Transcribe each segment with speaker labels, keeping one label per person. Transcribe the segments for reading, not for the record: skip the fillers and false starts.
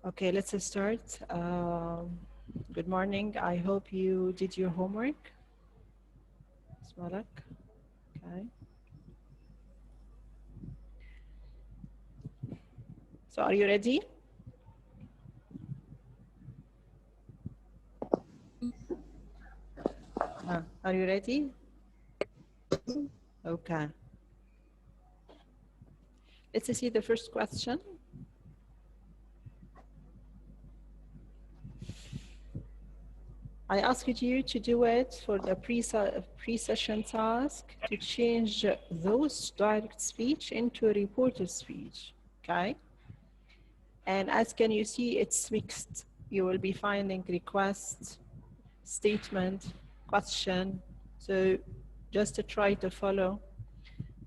Speaker 1: Okay, let's start. Good morning. I hope you did your homework. Smalak. Okay. So are you ready? Are you ready? Okay. Let's see the first question. I asked you to do it for the pre-session task to change those direct speech into reported speech, okay? And as can you see, it's mixed. You will be finding request, statement, question. So just to try to follow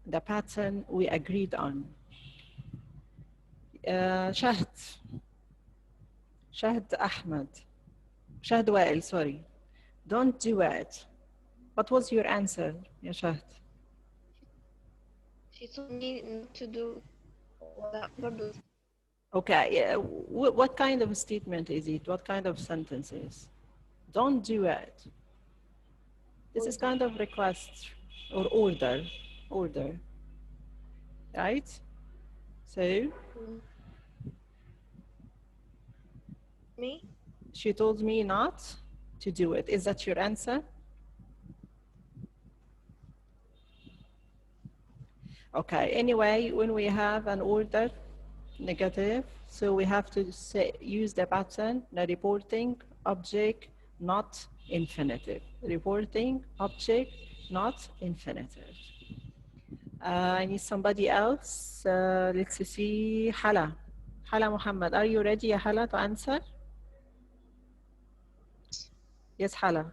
Speaker 1: the pattern we agreed on. Shahd Ahmed. Shahd Wael, sorry. Don't do it. What was your answer, ya Shahd?
Speaker 2: She told me not to do ولا برضو.
Speaker 1: Okay, what kind of statement is it? What kind of sentence is? Don't do it. This is kind of request or order, right? So
Speaker 2: Me?
Speaker 1: she told me not to do it. Is that your answer? Okay, anyway, when we have an order, negative, so we have to use the pattern, the reporting object, not infinitive. Reporting object, not infinitive. I need somebody else. Let's see, Hala. Hala Muhammad, are you ready, Hala, to answer? Yes, Hala.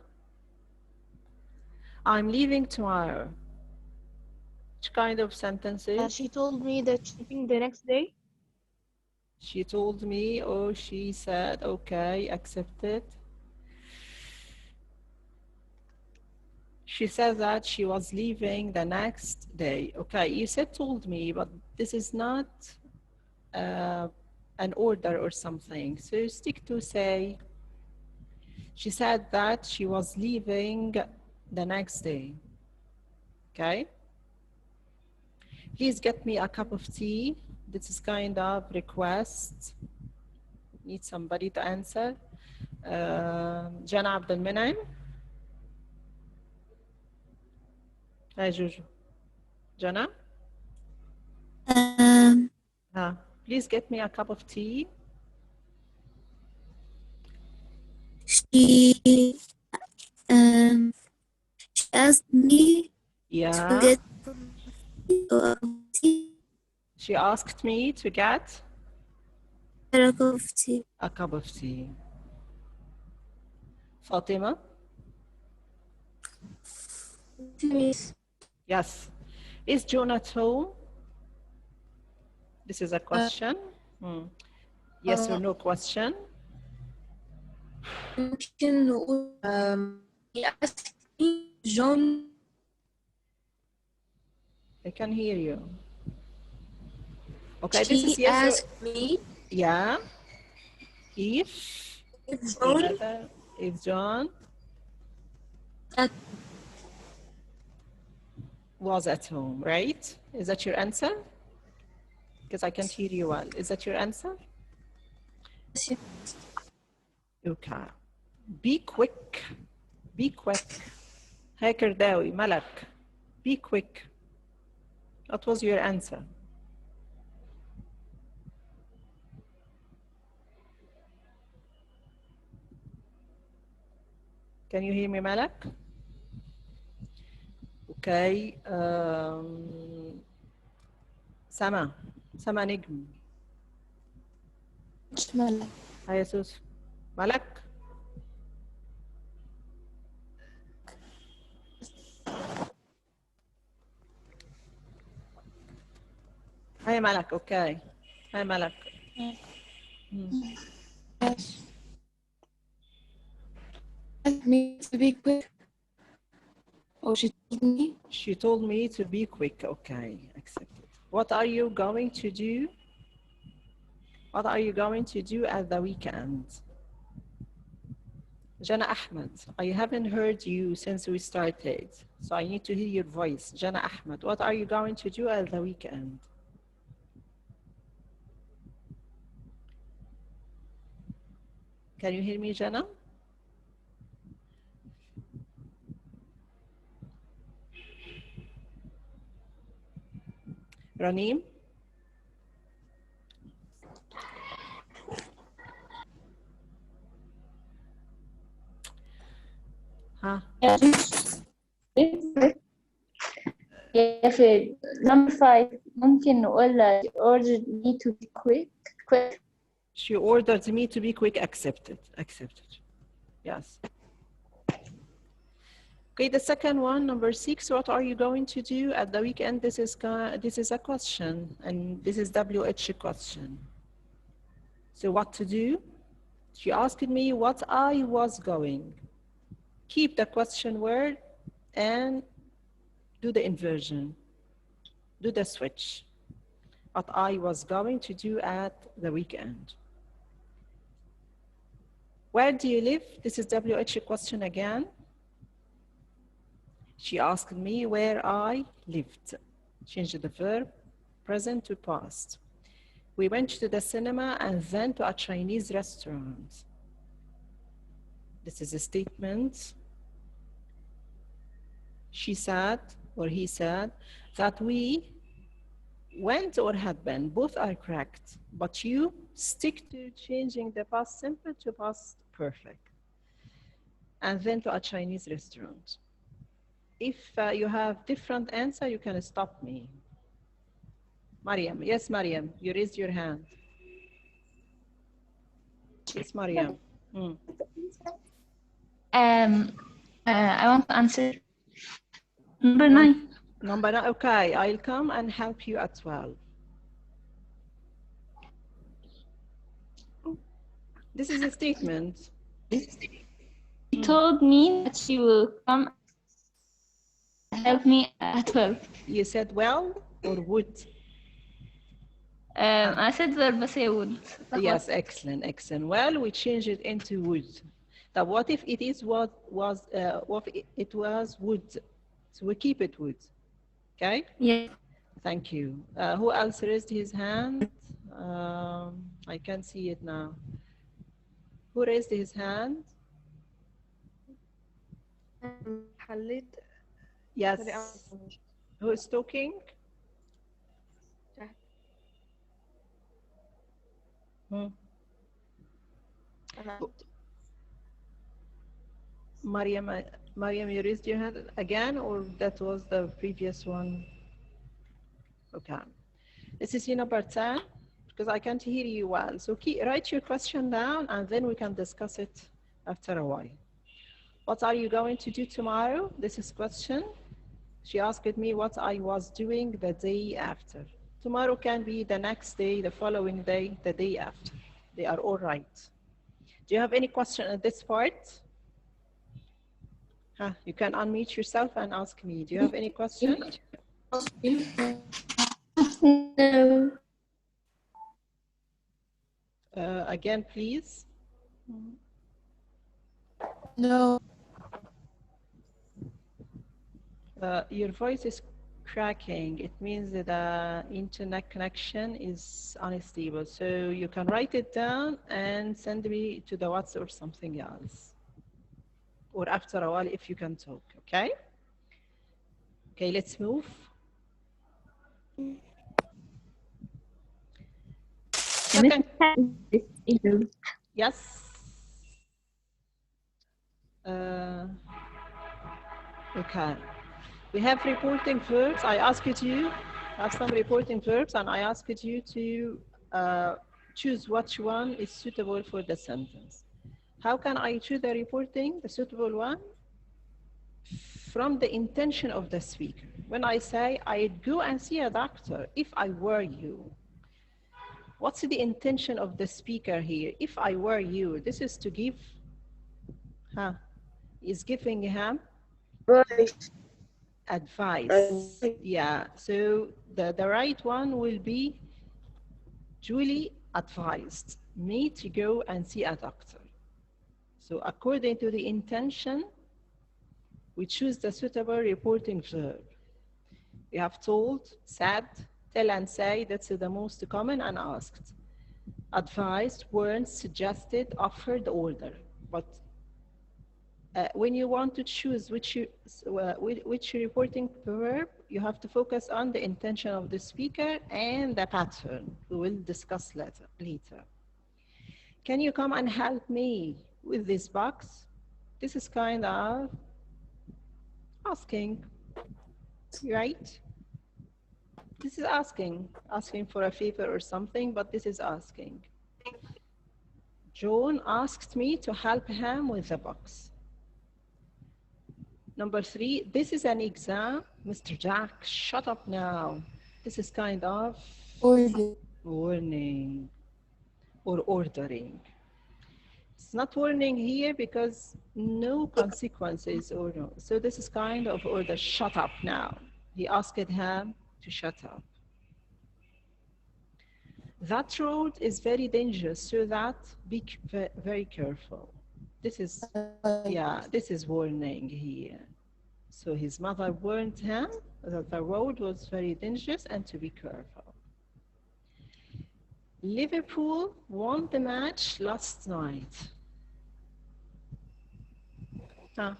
Speaker 1: I'm leaving tomorrow. Which kind of sentences?
Speaker 2: She told me that she's leaving the next day.
Speaker 1: She told me, or she said, okay, accepted. She said that she was leaving the next day. Okay, you said told me, but this is not an order or something. So stick to say, she said that she was leaving the next day. Okay? Please get me a cup of tea. This is kind of request. Need somebody to answer. Jana Abdel Menaim. Hi, Juju. Jana? Please get me a cup of tea.
Speaker 3: She asked me to get tea.
Speaker 1: She asked me to get
Speaker 3: A cup of tea.
Speaker 1: a cup of tea. Fatima? Yes. Is John at home? This is a question. Yes or no question?
Speaker 3: ممكن نقول he asked me John.
Speaker 1: I can hear you. Okay,
Speaker 3: She
Speaker 1: this is yes
Speaker 3: asked me.
Speaker 1: Yeah. If
Speaker 3: John.
Speaker 1: If John was at home, right? Is that your answer? Because I can't hear you well. Is that your answer? Okay. Be quick. Be quick. Hey Kirdawi, Malak. Be quick. What was your answer? Can you hear me, Malak? Okay. Sama. Sama Nigm.
Speaker 3: Malak.
Speaker 1: Hi, Jesus. Malak? Hi, Malak. Okay. Hi, Malak.
Speaker 3: Yes. Asked me to be quick. Oh, she told me.
Speaker 1: She told me to be quick. Okay, accepted. What are you going to do? What are you going to do at the weekend? Jana Ahmed, I haven't heard you since we started, so I need to hear your voice. Jana Ahmed, what are you going to do at the weekend? Can you hear me, Jana? Ranim? Huh?
Speaker 3: في number 5 ممكن نقول she ordered me to be quick.
Speaker 1: She ordered me to be quick. Accepted. Yes. Okay, the second one, number 6, what are you going to do at the weekend? This is a question, and this is WH question. So what to do? She asked me what I was going. Keep the question word and do the inversion. Do the switch. What I was going to do at the weekend. Where do you live? This is WH question again. She asked me where I lived. Change the verb, present to past. We went to the cinema and then to a Chinese restaurant. This is a statement. She said, or he said, that we went or had been. Both are correct, but you stick to changing the past simple to past perfect. And then to a Chinese restaurant. If you have different answer, you can stop me. Mariam, yes, Mariam, you raised your hand. Yes, Mariam.
Speaker 3: I want to answer number 9.
Speaker 1: Number 9, okay, I'll come and help you at 12. This is a statement.
Speaker 3: She told me that she will come help me at 12.
Speaker 1: You said well or would?
Speaker 3: I said verb بس هي would.
Speaker 1: Yes, excellent. Well, we change it into would. Now, what if it is what if it was would? So we keep it would. Okay?
Speaker 3: Yeah.
Speaker 1: Thank you. Who else raised his hand? I can see it now. Who raised his hand?
Speaker 2: حليت.
Speaker 1: Yes. Who is talking? Mariam, you raised your hand again, or that was the previous one? Okay. This is number 10, because I can't hear you well. So write your question down, and then we can discuss it after a while. What are you going to do tomorrow? This is question. She asked me what I was doing the day after. Tomorrow can be the next day, the following day, the day after. They are all right. Do you have any question at this part? You can unmute yourself and ask me. Do you have any question?
Speaker 3: No.
Speaker 1: Again, please.
Speaker 3: No.
Speaker 1: Your voice is cracking. It means that the internet connection is unstable. So you can write it down and send me to the WhatsApp or something else. Or after a while, if you can talk, okay? Okay, let's move. Second. Yes. Okay. We have reporting verbs. I asked you to have some reporting verbs, and I asked you to choose which one is suitable for the sentence. How can I choose the reporting, the suitable one? From the intention of the speaker. When I say, I'd go and see a doctor if I were you. What's the intention of the speaker here? If I were you, this is to give, is giving him advice. Yeah, so the right one will be, Julie, advised me to go and see a doctor. So according to the intention, we choose the suitable reporting verb. We have told, said, tell and say, that's the most common, and asked. Advised, warned, suggested, offered, order. But when you want to choose which reporting verb, you have to focus on the intention of the speaker and the pattern. We will discuss later. Can you come and help me with this box? This is kind of asking, right? This is asking for a favor or something, but this is asking. John asked me to help him with the box. Number 3, this is an exam. Mr. Jack, shut up now. This is kind of warning or ordering. It's not warning here because no consequences or no. So this is kind of order, shut up now. He asked him to shut up. That road is very dangerous, so that be very careful. This is, yeah, this is warning here. So his mother warned him that the road was very dangerous and to be careful. Liverpool won the match last night. Huh.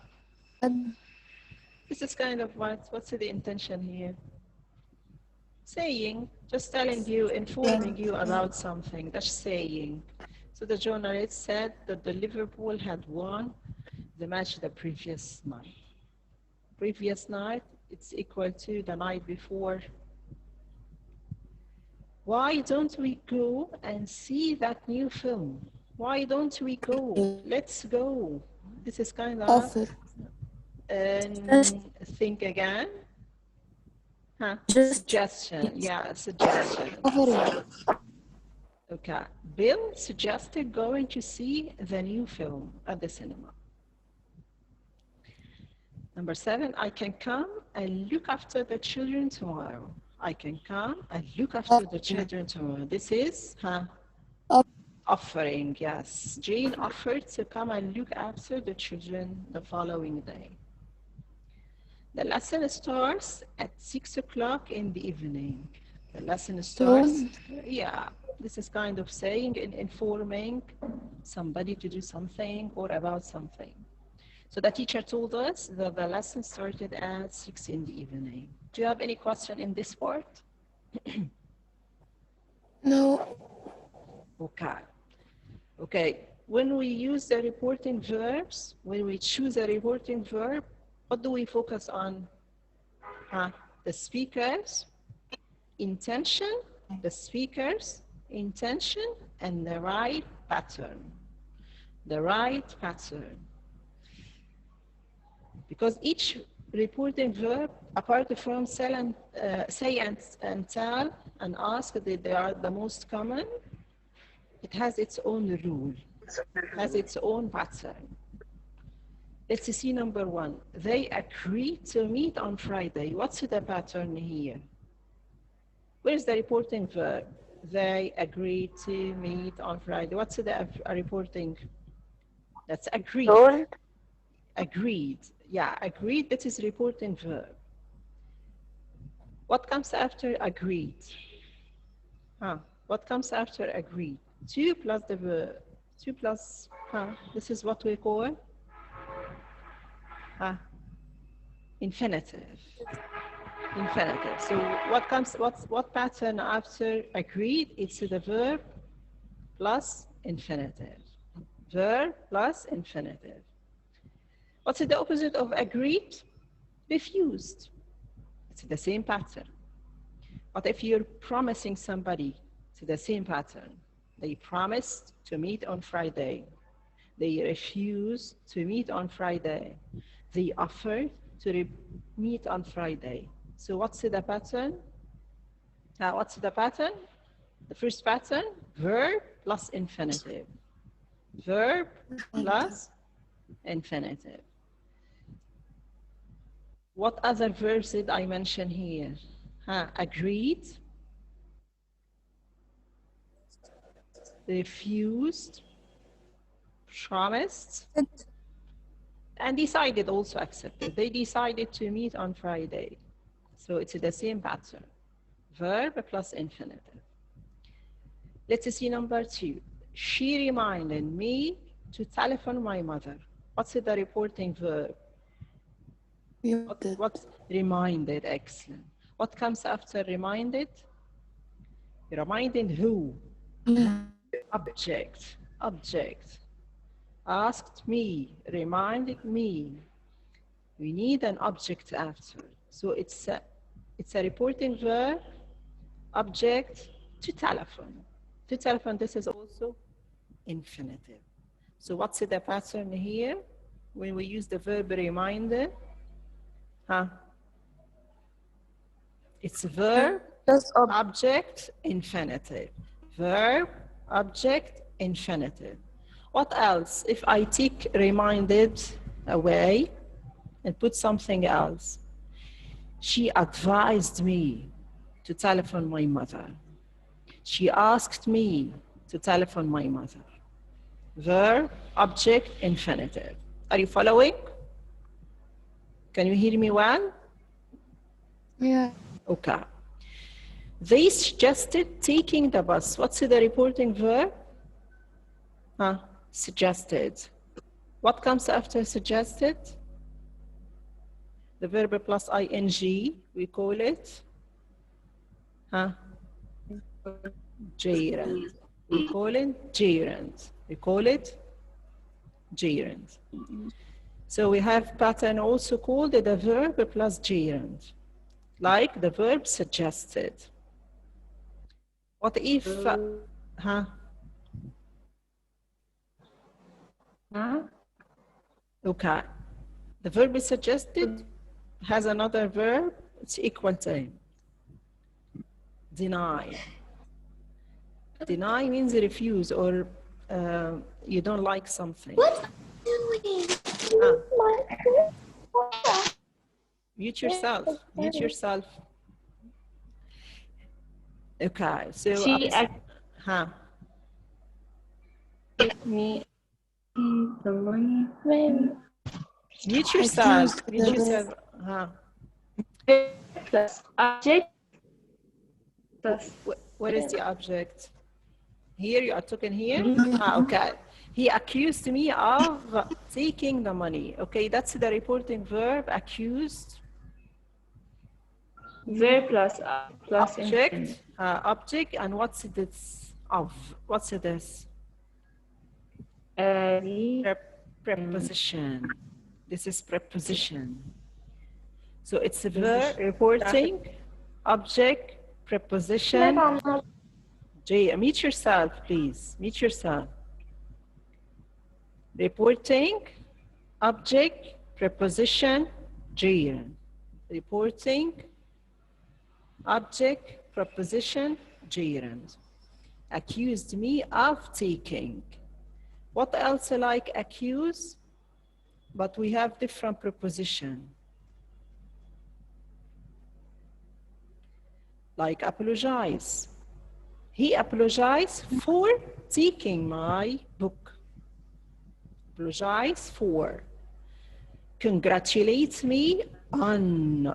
Speaker 1: This is kind of what's the intention here? Saying, just telling you, informing you about something, that's saying. So the journalist said that the Liverpool had won the match the previous night. Previous night, it's equal to the night before. Why don't we go and see that new film? Why don't we go? Let's go. This is kind of think again. Huh? Suggestion. Yeah, suggestion. Okay. Bill suggested going to see the new film at the cinema. Number 7, I can come and look after the children tomorrow. I can come and look after the children tomorrow. This is offering, yes. Jane offered to come and look after the children the following day. The lesson starts at 6 o'clock in the evening. The lesson starts, yeah, this is kind of saying and informing somebody to do something or about something. So the teacher told us that the lesson started at 6 in the evening. Do you have any question in this part?
Speaker 4: No.
Speaker 1: Okay. Okay. When we use the reporting verbs, when we choose a reporting verb, what do we focus on? The speaker's intention, the speaker's intention, and the right pattern. The right pattern. Because each reporting verb, apart from say and tell and ask, they are the most common, it has its own rule, has its own pattern. Let's see number 1. They agreed to meet on Friday. What's the pattern here? Where's the reporting verb? They agreed to meet on Friday. What's the reporting? That's agreed.
Speaker 4: Told.
Speaker 1: Agreed. Yeah, agreed, that is reporting verb. What comes after agreed? What comes after agreed? 2 plus the verb. 2 plus, this is what we call infinitive. Infinitive. So what pattern after agreed? It's the verb plus infinitive. Verb plus infinitive. What's the opposite of agreed? Refused. It's the same pattern. But if you're promising somebody, it's the same pattern. They promised to meet on Friday. They refused to meet on Friday. They offered to meet on Friday. So what's the pattern? What's the pattern? The first pattern, verb plus infinitive. Verb plus infinitive. What other verbs did I mention here? Agreed. refused, promised, and decided also accepted. They decided to meet on Friday. So it's the same pattern. Verb plus infinitive. Let's see number 2. She reminded me to telephone my mother. What's the reporting verb? What? Reminded, excellent. What comes after reminded? Reminding who? Object. Object. Asked me, reminded me. We need an object after. So it's a reporting verb, object, to telephone. To telephone, this is also infinitive. So what's the pattern here? When we use the verb reminder, it's verb, object, infinitive. Verb, object, infinitive. What else? If I take reminded away and put something else. She advised me to telephone my mother. She asked me to telephone my mother. Verb, object, infinitive. Are you following? Can you hear me well?
Speaker 2: Yeah.
Speaker 1: Okay. They suggested taking the bus. What's the reporting verb? Suggested. What comes after suggested? The verb plus ing, we call it? Gerund. We call it gerund. We call it gerund. So we have pattern also called the verb plus gerund, like the verb suggested. What if, Okay. The verb is suggested has another verb, it's equal to deny. Deny means refuse or you don't like something.
Speaker 3: What are you doing?
Speaker 1: Mute yourself. Mute yourself. Okay, so
Speaker 3: She me the money.
Speaker 1: Mute yourself. Mute yourself.
Speaker 3: Plus object plus
Speaker 1: What is the object? Here you are talking here? Okay. He accused me of taking the money. Okay, that's the reporting verb, accused.
Speaker 3: verb plus
Speaker 1: Object. Object, and what's this of? What's this? Preposition. This is preposition. So it's a verb, reporting, object, preposition. Jay, meet yourself, please. Meet yourself. Reporting, object, preposition, gerund. Reporting, object, preposition, gerund. Accused me of taking. What else like accuse? But we have different preposition. Like apologize. He apologized for taking my book. Apologize for. Congratulate me on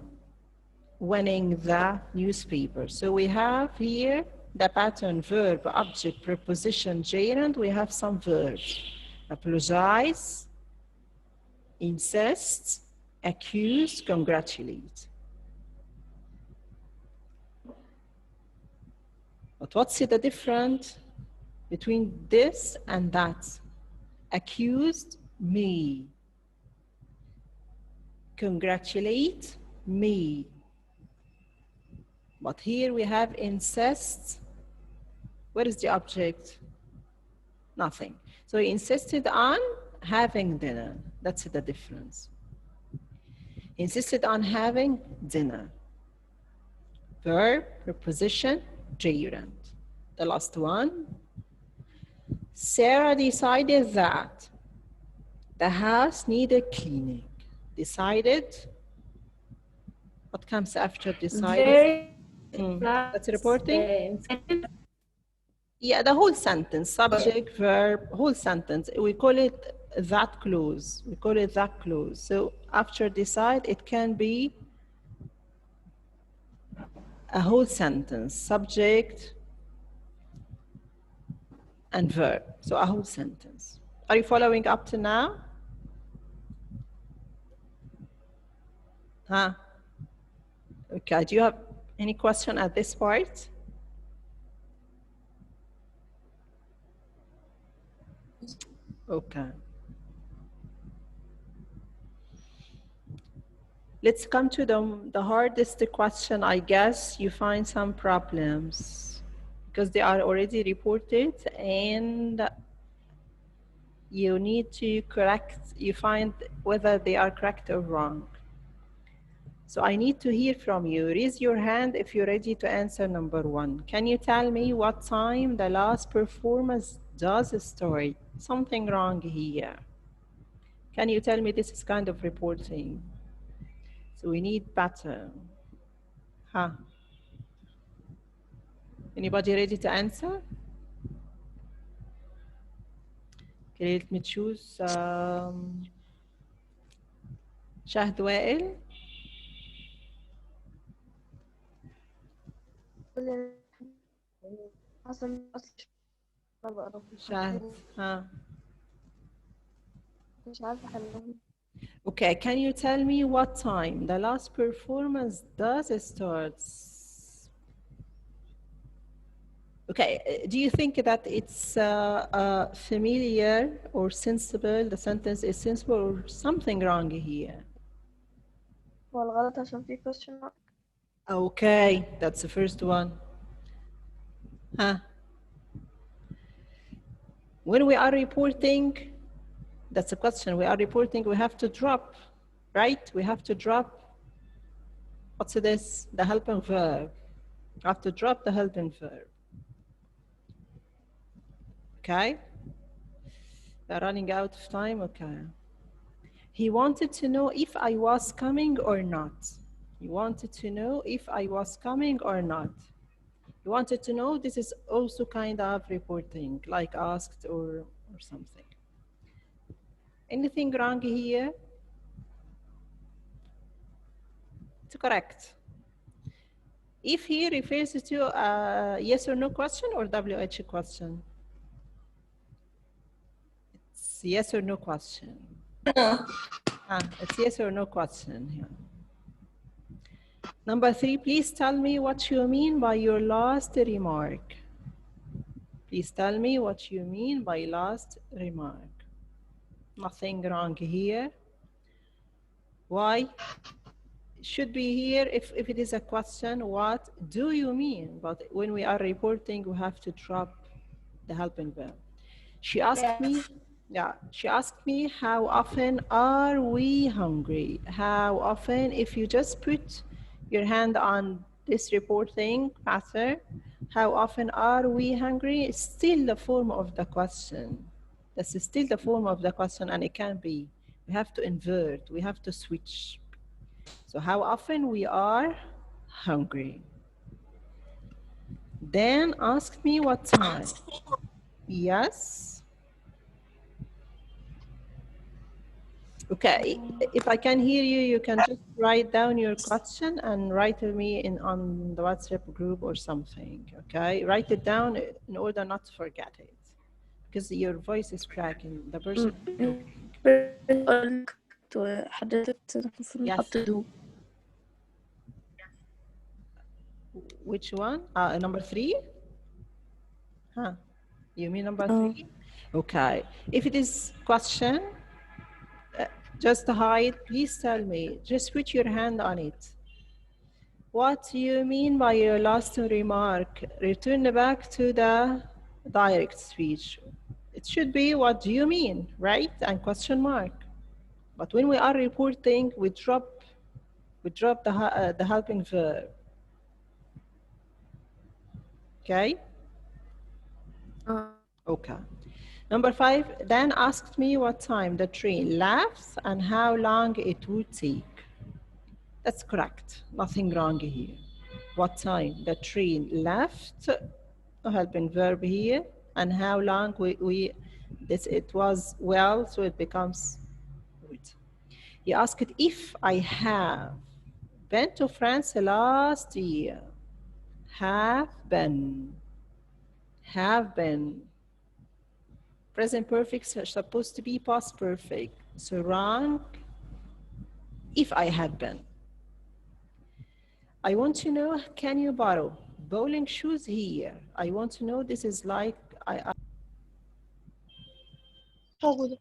Speaker 1: winning the newspaper. So we have here the pattern verb, object, preposition, gerund. We have some verbs. Apologize, insist, accuse, congratulate. But what's the difference between this and that? Accused me. Congratulate me. But here we have insist. What is the object? Nothing. So he insisted on having dinner. That's the difference. He insisted on having dinner. Verb, preposition, gerund. The last one. Sarah decided that the house needed cleaning. Decided. What comes after decided? That's reporting. Yeah, the whole sentence, subject, verb, whole sentence. We call it that clause. We call it that clause. So after decide, it can be a whole sentence, subject and verb. So a whole sentence. Are you following up to now? Huh? Okay. Do you have any question at this part? Okay. Let's come to the hardest question. I guess you find some problems because they are already reported and you need to correct, you find whether they are correct or wrong. So I need to hear from you. Raise your hand if you're ready to answer number one. Can you tell me what time the last performance does start? Something wrong here. Can you tell me this is kind of reporting? So we need pattern. Huh? Anybody ready to answer? Okay, let me choose شهد وائل.
Speaker 2: حسب أصل ما بقرا
Speaker 1: شهد ها.
Speaker 2: مش عارفة أحلهم.
Speaker 1: Okay, can you tell me what time the last performance does starts? Okay, do you think that it's familiar or sensible? The sentence is sensible or something wrong here?
Speaker 2: هو الغلط عشان في question mark.
Speaker 1: Okay, that's the first one. Huh? When we are reporting, that's a question, we are reporting, we have to drop, right? We have to drop, what's this? The helping verb. We have to drop the helping verb. Okay? We're running out of time, okay. He wanted to know if I was coming or not. He wanted to know if I was coming or not. He wanted to know, this is also kind of reporting, like asked or something. Anything wrong here? It's correct. If he refers to a yes or no question or WH question? It's yes or no question. It's yes or no question here. Number 3, please tell me what you mean by your last remark. Please tell me what you mean by last remark. Nothing wrong here. Why? It should be here if it is a question, what do you mean? But when we are reporting, we have to drop the helping verb. She asked me, she asked me, how often are we hungry? How often, if you just put your hand on this reporting pattern, how often are we hungry? It's still the form of the question. That's still the form of the question, and it can be. We have to invert, we have to switch. So how often we are hungry? Then ask me what time. Yes. Okay, if I can hear you, you can just write down your question and write to me on the WhatsApp group or something, okay? Write it down in order not to forget it, because your voice is cracking, the person is talking.
Speaker 2: حضرتك المفروض نحط دو.
Speaker 1: Which one? Number 3? Huh? You mean number 3? Okay. If it is question, just hide, please tell me. Just put your hand on it. What do you mean by your last remark? Return back to the direct speech. It should be what do you mean, right? And question mark. But when we are reporting, we drop the helping verb. Okay? Okay. Number 5, Dan asked me what time the train left and how long it would take. That's correct. Nothing wrong here. What time the train left a helping verb here, and how long it was well, so it becomes would. He asked if I have been to France last year. Have been. Have been. Present perfect is supposed to be past perfect. So wrong if I had been. I want to know, can you borrow bowling shoes here? I want to know, this is like,
Speaker 2: موجودة.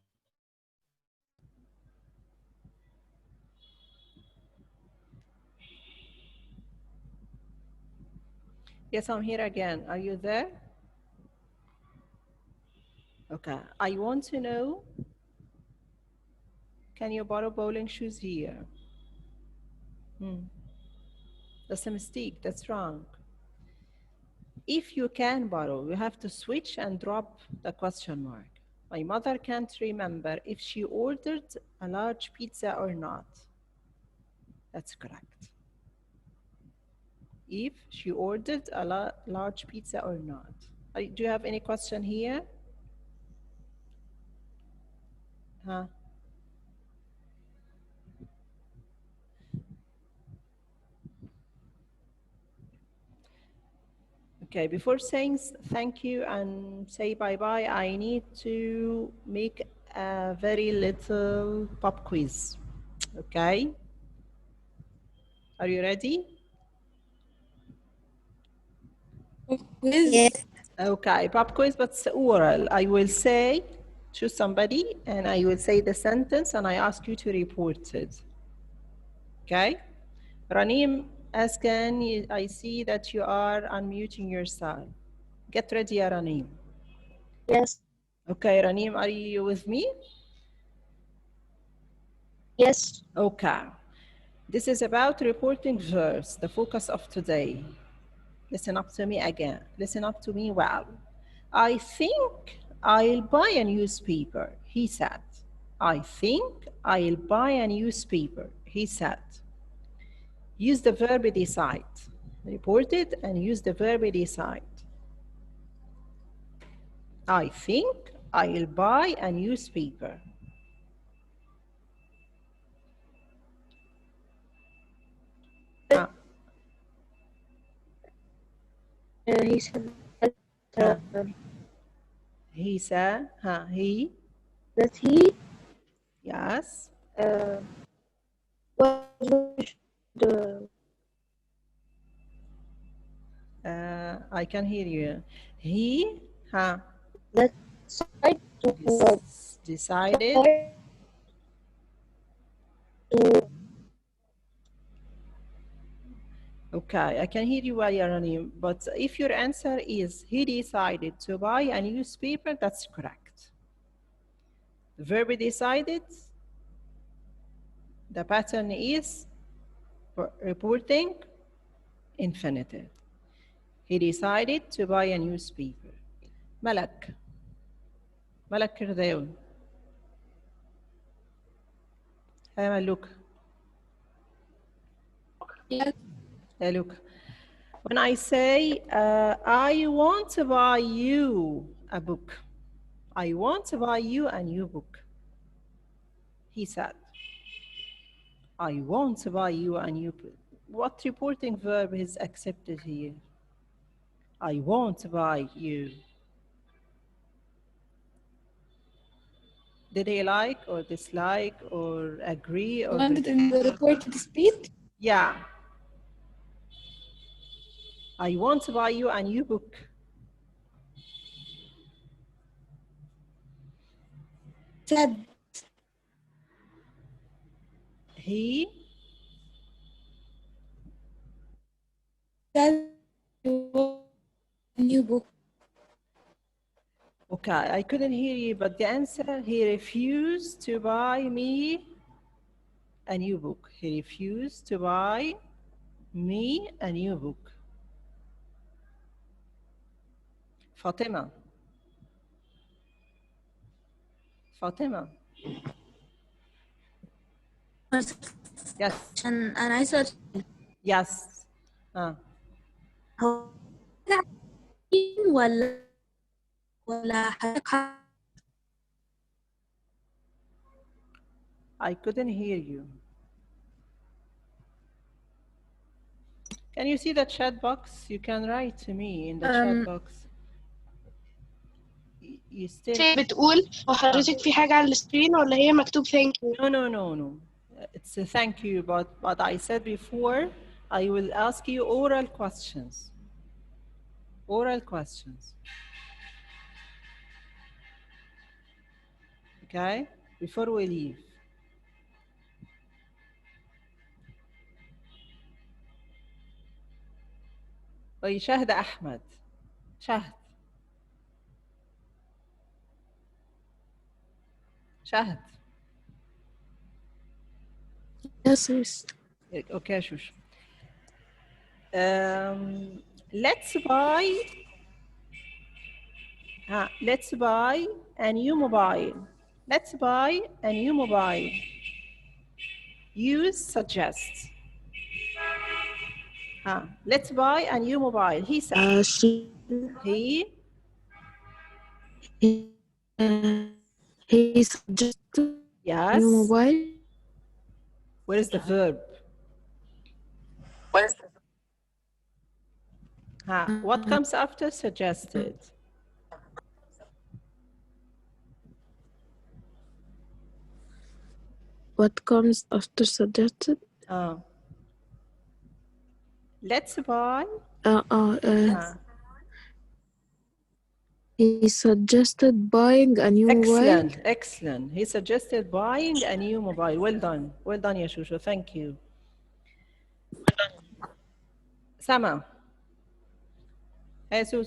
Speaker 1: yes, I'm here again. Are you there? Okay. I want to know, can you borrow bowling shoes here? That's a mistake. That's wrong. If you can borrow, you have to switch and drop the question mark. My mother can't remember if she ordered a large pizza or not. That's correct. If she ordered a large pizza or not. Do you have any question here? Huh? Okay, before saying thank you and say bye-bye, I need to make a very little pop quiz. Okay? Are you ready?
Speaker 2: Yes.
Speaker 1: Okay, pop quiz, but it's oral. I will say, choose somebody, and I will say the sentence, and I ask you to report it. Okay? Ranim, Askan, I see that you are unmuting yourself. Get ready, ya Ranim.
Speaker 2: Yes.
Speaker 1: Okay, Ranim, are you with me?
Speaker 2: Yes.
Speaker 1: Okay. This is about reporting verbs, the focus of today. Listen up to me again. Listen up to me well. I think I'll buy a newspaper, he said. I think I'll buy a newspaper, he said. Use the verb decide. Report it and use the verb decide. I think I'll buy a newspaper.
Speaker 2: He said
Speaker 1: Huh.
Speaker 2: that,
Speaker 1: He said, he,
Speaker 2: that he
Speaker 1: yes.
Speaker 2: was the
Speaker 1: I can hear you. He,
Speaker 2: that side to
Speaker 1: decided.
Speaker 2: to
Speaker 1: Okay, I can hear you well, Yaranim, but if your answer is he decided to buy a newspaper, that's correct. The verb decided, the pattern is reporting infinitive. He decided to buy a newspaper. Malak. Malak Kirdaoun. Hey, Maluk.
Speaker 2: yes.
Speaker 1: Hey, look. When I say, I want to buy you a book, I want to buy you a new book, he said. I want to buy you a new book. What reporting verb is accepted here? I want to buy you. Did he like or dislike or agree or
Speaker 2: Wanted in the reported speed.
Speaker 1: yeah. I want to buy you a new book.
Speaker 2: Said
Speaker 1: He
Speaker 2: said you want a new book.
Speaker 1: okay, I couldn't hear you, but the answer, he refused to buy me a new book. He refused to buy me a new book. Fatima. Fatima. Yes.
Speaker 2: عشان أنا عايزة
Speaker 1: Yes.
Speaker 2: هو
Speaker 4: ولا حضرتك
Speaker 1: I couldn't hear you. Can you see the chat box? You can write to me in the chat box. You still...
Speaker 5: بتقول وحضرتك في حاجة على السكرين ولا هي مكتوب thank you؟
Speaker 1: No. It's a thank you, but I said before, I will ask you oral questions. Oral questions. Okay? Before we leave. شهد أحمد. شهد.
Speaker 4: Yes.
Speaker 1: Okay, shush. Let's buy a new mobile. Let's buy a new mobile. Use suggest. Let's buy a new mobile. He said.
Speaker 4: He suggested
Speaker 1: Yes.
Speaker 4: new mobile.
Speaker 1: Where is the verb? What comes after suggested?
Speaker 4: What comes after suggested?
Speaker 1: Let's buy.
Speaker 4: He suggested buying a new mobile.
Speaker 1: Excellent. He suggested buying a new mobile. Well done. Well done, Yashusha. Thank you. Sama. Jesus.